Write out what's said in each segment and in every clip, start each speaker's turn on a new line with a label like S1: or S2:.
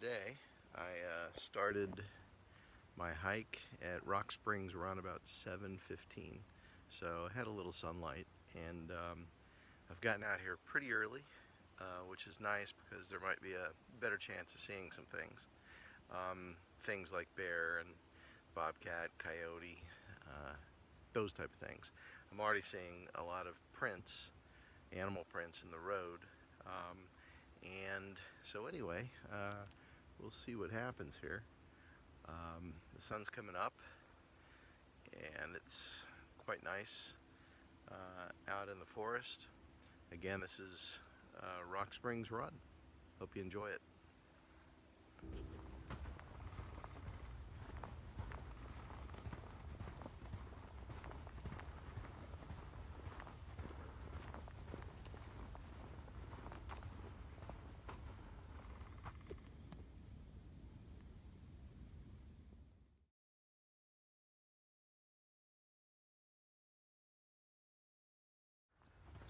S1: today I started my hike at Rock Springs around about 7:15, so I had a little sunlight, and I've gotten out here pretty early, which is nice because there might be a better chance of seeing some things. Things like bear and bobcat, coyote, those type of things. I'm already seeing a lot of prints, animal prints in the road. And so anyway, we'll see what happens here. The sun's coming up and it's quite nice out in the forest. Again, this is Rock Springs Run. Hope you enjoy it.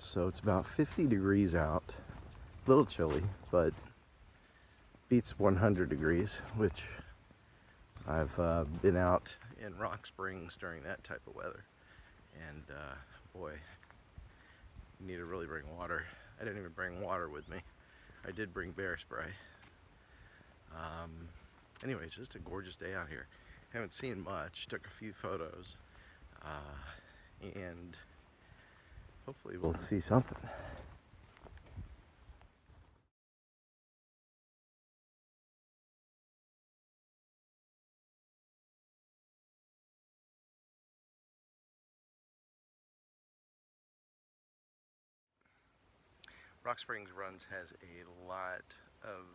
S1: So it's about 50 degrees out, a little chilly, but beats 100 degrees, which I've been out in Rock Springs during that type of weather, and boy, you need to really bring water. I didn't even bring water with me. I did bring bear spray. Anyway, it's just a gorgeous day out here. Haven't seen much, took a few photos, and hopefully we'll see something. Rock Springs Runs has a lot of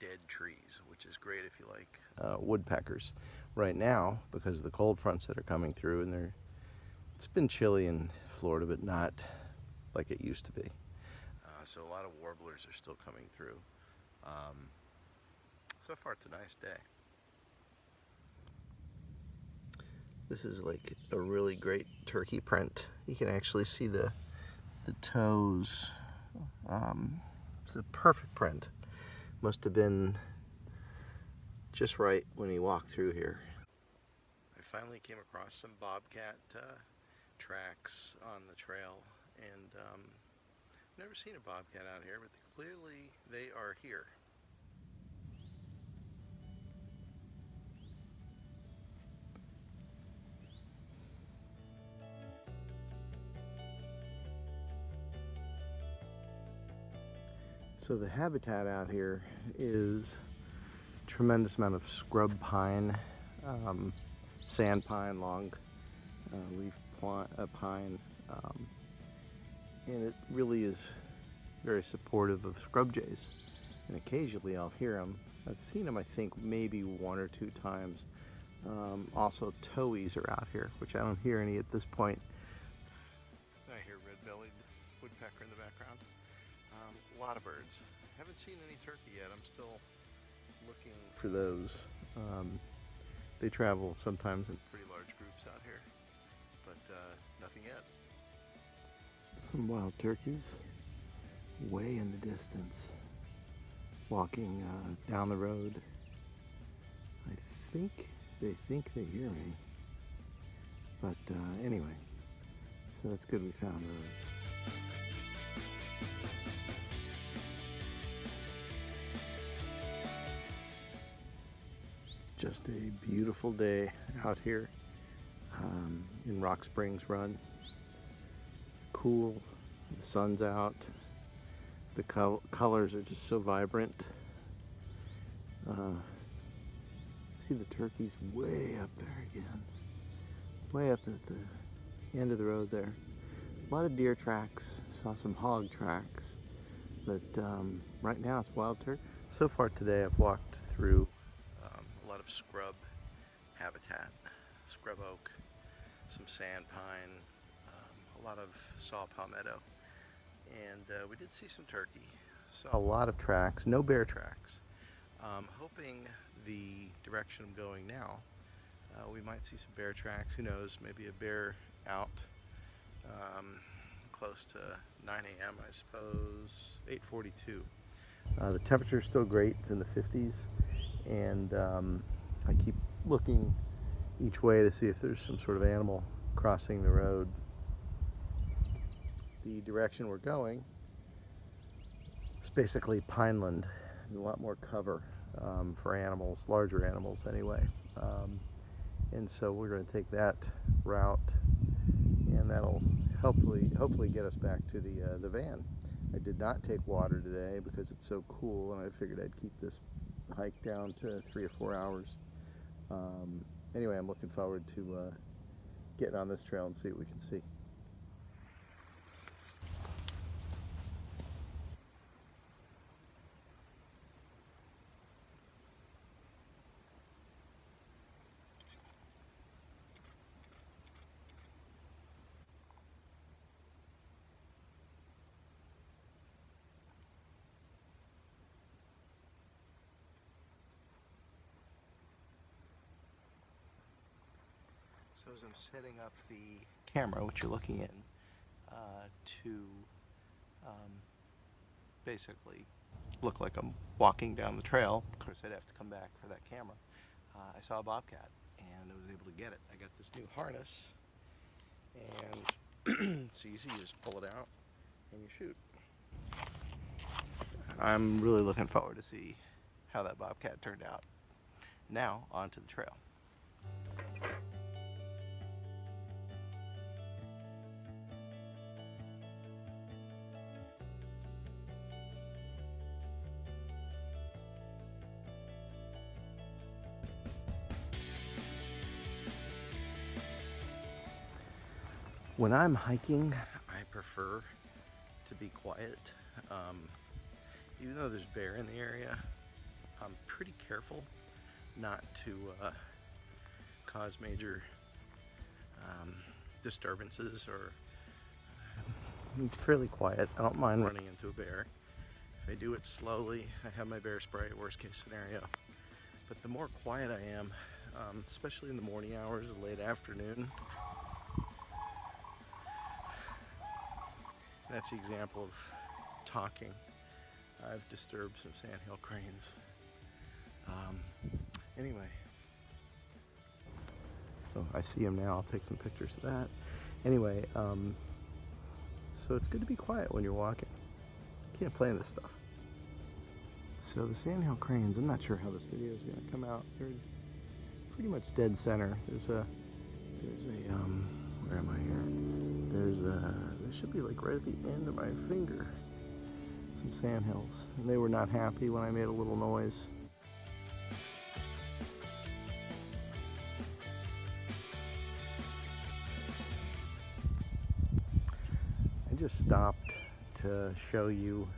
S1: dead trees, which is great if you like woodpeckers. Right now, because of the cold fronts that are coming through, and it's been chilly in Florida, but not like it used to be. So a lot of warblers are still coming through. So far it's a nice day. This is like a really great turkey print. You can actually see the toes. It's a perfect print. Must have been just right when he walked through here. I finally came across some bobcat tracks on the trail, and never seen a bobcat out here, but clearly they are here. So the habitat out here is a tremendous amount of scrub pine, sand pine, long leaf pine, and it really is very supportive of scrub jays. And occasionally I'll hear them. I've seen them, I think, maybe one or two times. Also, towhees are out here, which I don't hear any at this point. I hear red-bellied woodpecker in the background. A lot of birds. Haven't seen any turkey yet. I'm still looking for those. They travel sometimes in pretty large groups out here, but nothing yet. Some wild turkeys way in the distance, walking down the road. I think they hear me, but anyway, so that's good we found those. Just a beautiful day out here in Rock Springs Run. Cool, the sun's out, the colors are just so vibrant. See the turkeys way up there again, way up at the end of the road there. A lot of deer tracks, saw some hog tracks, but right now it's wild turkey. So far today I've walked through a lot of scrub habitat, scrub oak, some sand pine, a lot of saw palmetto, and we did see some turkey. Saw a lot of tracks, no bear tracks. Hoping the direction I'm going now, we might see some bear tracks. Who knows, maybe a bear out close to 9 a.m. I suppose, 8:42. The temperature is still great, it's in the 50s, and I keep looking each way to see if there's some sort of animal crossing the road. The direction we're going is basically pineland, a lot more cover for animals, larger animals anyway. And so we're going to take that route, and that'll hopefully get us back to the van. I did not take water today because it's so cool, and I figured I'd keep this hike down to 3 or 4 hours. Anyway, I'm looking forward to getting on this trail and see what we can see. So as I'm setting up the camera, which you're looking in, to basically look like I'm walking down the trail, of course I'd have to come back for that camera, I saw a bobcat and I was able to get it. I got this new harness, and it's easy, you just pull it out and you shoot. I'm really looking forward to see how that bobcat turned out. Now, onto the trail. When I'm hiking, I prefer to be quiet. Even though there's bear in the area, I'm pretty careful not to cause major disturbances, or I'm fairly quiet. I don't mind running into a bear. If I do it slowly, I have my bear spray, worst case scenario. But the more quiet I am, especially in the morning hours or late afternoon, that's the example of talking. I've disturbed some sandhill cranes. Anyway, so I see him now. I'll take some pictures of that. Anyway, so it's good to be quiet when you're walking. You can't play in this stuff. So the sandhill cranes, I'm not sure how this video is going to come out. They're pretty much dead center. There's a where am I here? There should be like right at the end of my finger, some sandhills, and they were not happy when I made a little noise. I just stopped to show you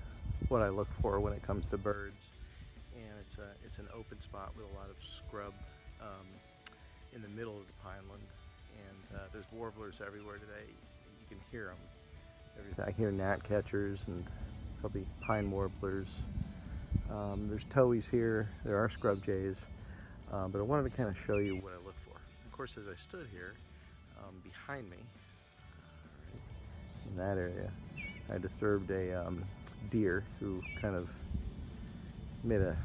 S1: what I look for when it comes to birds, and it's an open spot with a lot of scrub in the middle of the pineland, and there's warblers everywhere today. You can hear them. Everything. I hear gnatcatchers and probably pine warblers. There's towhees here. There are scrub jays, but I wanted to kind of show you what I look for. Of course, as I stood here, behind me, in that area, I disturbed a deer who kind of made a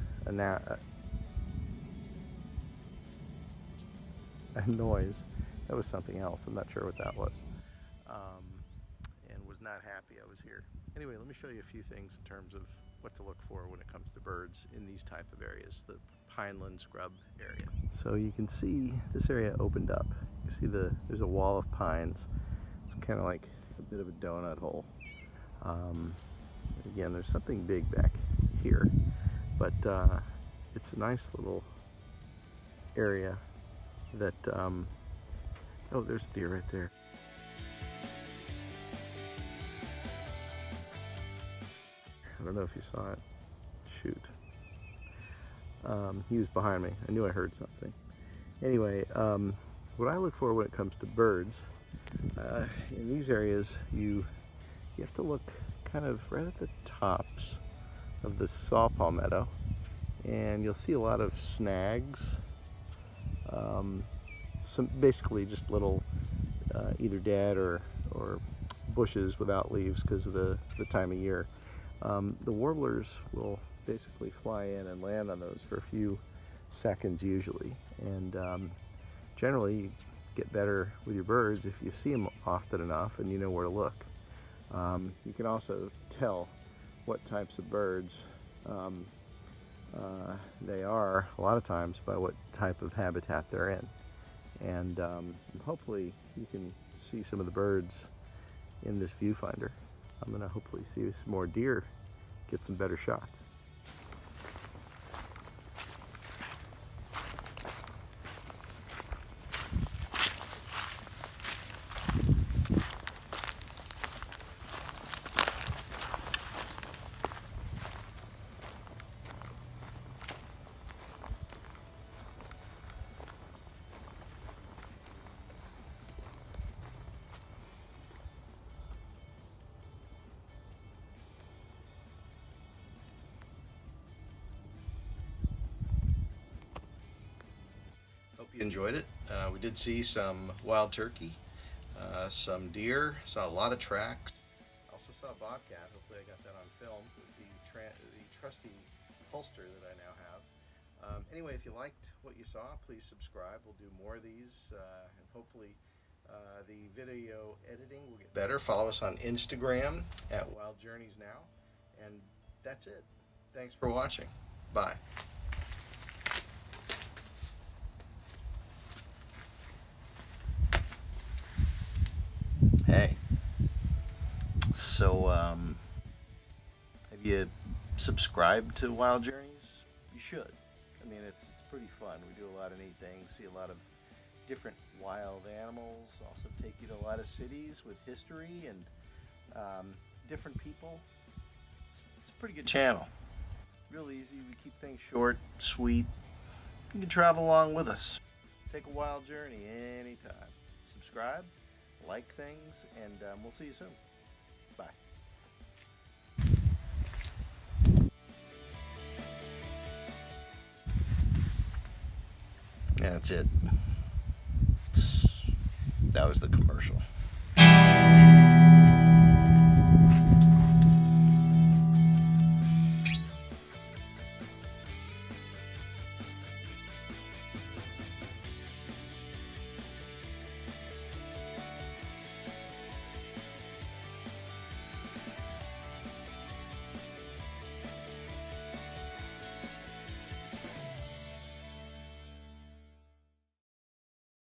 S1: noise. That was something else. I'm not sure what that was. And was not happy I was here. Anyway, let me show you a few things in terms of what to look for when it comes to birds in these type of areas, the pineland scrub area. So you can see this area opened up. You see there's a wall of pines. It's kind of like a bit of a donut hole. Again, there's something big back here, but it's a nice little area that, oh, there's a deer right there. I don't know if you saw it. Shoot. He was behind me. I knew I heard something. Anyway, what I look for when it comes to birds, in these areas, you have to look kind of right at the tops of the saw palmetto, and you'll see a lot of snags. Some basically just little either dead or bushes without leaves because of the time of year. The warblers will basically fly in and land on those for a few seconds usually. And generally you get better with your birds if you see them often enough and you know where to look. You can also tell what types of birds they are a lot of times by what type of habitat they're in. And hopefully you can see some of the birds in this viewfinder. I'm going to hopefully see some more deer, get some better shots. Hope you enjoyed it. We did see some wild turkey, some deer, saw a lot of tracks. Also saw a bobcat. Hopefully I got that on film with the trusty holster that I now have. Anyway, if you liked what you saw, please subscribe. We'll do more of these, and hopefully the video editing will get better. Follow us on Instagram at Wild Journeys Now. And that's it. Thanks for watching. Bye. Hey, so have you subscribed to Wild Journeys? You should. I mean, it's pretty fun. We do a lot of neat things, see a lot of different wild animals, also take you to a lot of cities with history and different people. It's a pretty good channel. Real easy. We keep things short, sweet. You can travel along with us. Take a wild journey anytime. Subscribe, like things, and we'll see you soon. Bye. Yeah, that's it. That was the commercial.